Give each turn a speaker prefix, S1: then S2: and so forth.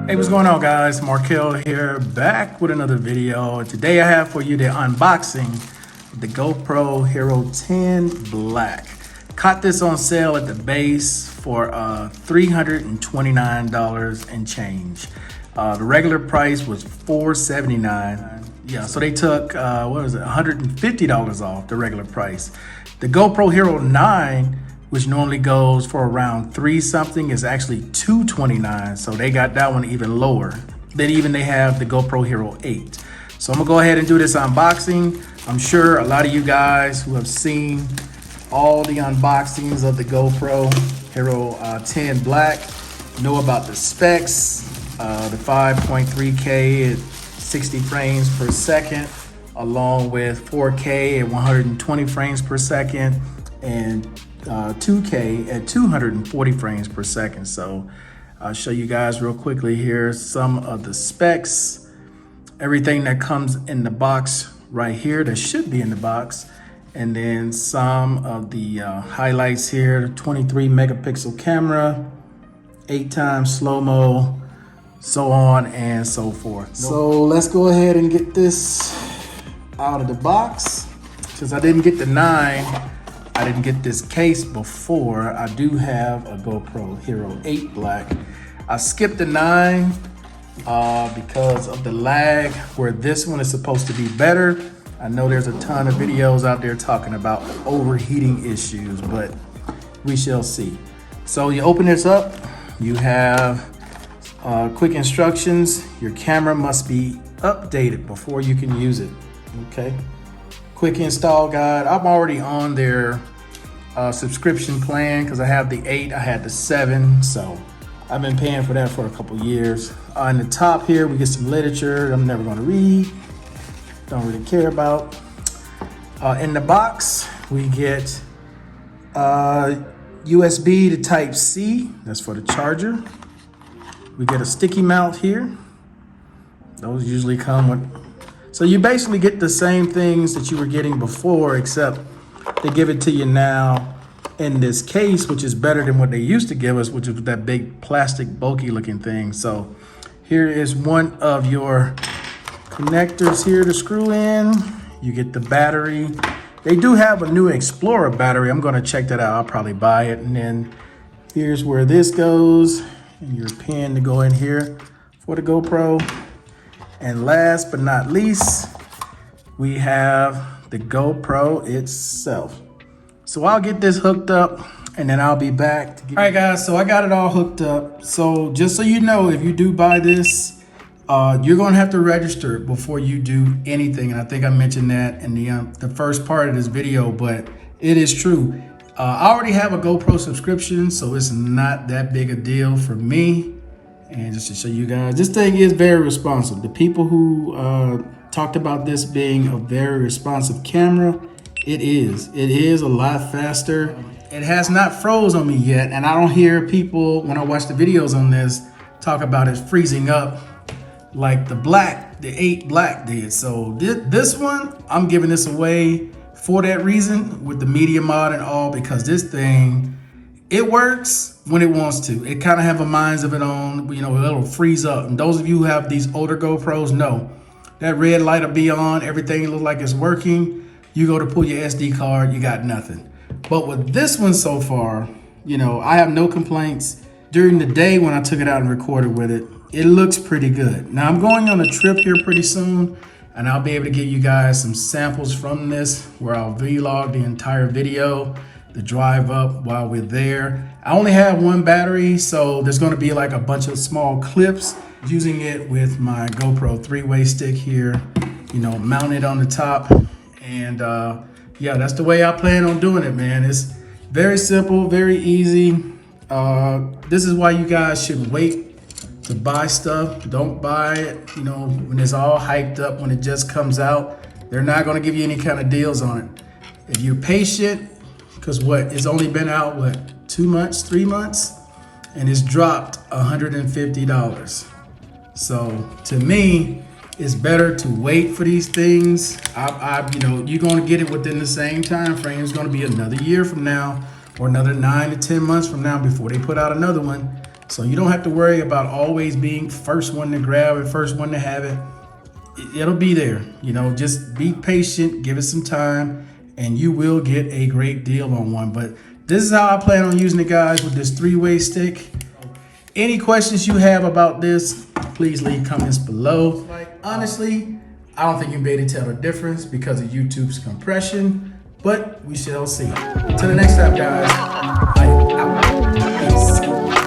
S1: Hey, what's going on, guys? Markel here, back with another video. Today I have for you the unboxing of the GoPro Hero 10 Black. Caught this on sale at the base for $329 and change. The regular price was $479. Yeah, so they took what was it, $150 off the regular price. The GoPro Hero 9, which normally goes for around $3 something, is actually $229. So they got that one even lower. Then even they have the GoPro Hero 8. So I'm gonna go ahead and do this unboxing. I'm sure a lot of you guys who have seen all the unboxings of the GoPro Hero 10 Black know about the specs, the 5.3K at 60 frames per second, along with 4K at 120 frames per second, and 2K at 240 frames per second. So I'll show you guys real quickly here some of the specs, everything that comes in the box right here that should be in the box, and then some of the highlights here: 23 megapixel camera, 8x slow-mo, so on and so forth. So let's go ahead and get this out of the box. Since I didn't get the 9, I didn't get this case before, I do have a GoPro Hero 8 Black. I skipped the 9 because of the lag, where this one is supposed to be better. I know there's a ton of videos out there talking about overheating issues, but we shall see. So you open this up, you have quick instructions. Your camera must be updated before you can use it, okay? Quick install guide. I'm already on their subscription plan because I have the 8, I had the 7, so I've been paying for that for a couple years. On the top here, we get some literature I'm never going to read, don't really care about. In the box, we get USB to Type-C, that's for the charger. We get a sticky mount here. Those usually come with. So you basically get the same things that you were getting before, except they give it to you now in this case, which is better than what they used to give us, which is that big plastic bulky looking thing. So here is one of your connectors here to screw in. You get the battery. They do have a new Explorer battery. I'm gonna check that out, I'll probably buy it. And then here's where this goes, and your pin to go in here for the GoPro. And last but not least, we have the GoPro itself. So I'll get this hooked up and then I'll be back. All right, guys, so I got it all hooked up. So just so you know, if you do buy this, you're gonna have to register before you do anything. And I think I mentioned that in the first part of this video, but it is true. I already have a GoPro subscription, so it's not that big a deal for me. And just to show you guys, this thing is very responsive. The people who talked about this being a very responsive camera, it is. It is a lot faster. It has not froze on me yet, and I don't hear people, when I watch the videos on this, talk about it freezing up like the 8 Black did. So this one, I'm giving this away for that reason, with the media mod and all, because this thing, it works when it wants to. It kind of have a mind of its own, you know, it'll freeze up. And those of you who have these older GoPros know that red light will be on, everything look like it's working. You go to pull your SD card, you got nothing. But with this one so far, you know, I have no complaints. During the day when I took it out and recorded with it, it looks pretty good. Now I'm going on a trip here pretty soon, and I'll be able to give you guys some samples from this where I'll vlog the entire video, the drive up while we're there. I only have one battery, so there's gonna be like a bunch of small clips using it with my GoPro 3-way stick here, you know, mounted on the top. And yeah, that's the way I plan on doing it, man. It's very simple, very easy. This is why you guys should wait to buy stuff. Don't buy it, you know, when it's all hyped up, when it just comes out. They're not gonna give you any kind of deals on it. If you're patient, because it's only been out, what, 2 months, 3 months? And it's dropped $150. So to me, it's better to wait for these things. You know, you're gonna get it within the same time frame. It's gonna be another year from now, or another 9 to 10 months from now before they put out another one. So you don't have to worry about always being first one to grab it, first one to have it. It'll be there. You know, just be patient, give it some time, and you will get a great deal on one. But this is how I plan on using it, guys, with this 3-way stick. Any questions you have about this, please leave comments below. Honestly, I don't think you'll be able to tell the difference because of YouTube's compression, but we shall see. Until the next time, guys, I'm out. Peace.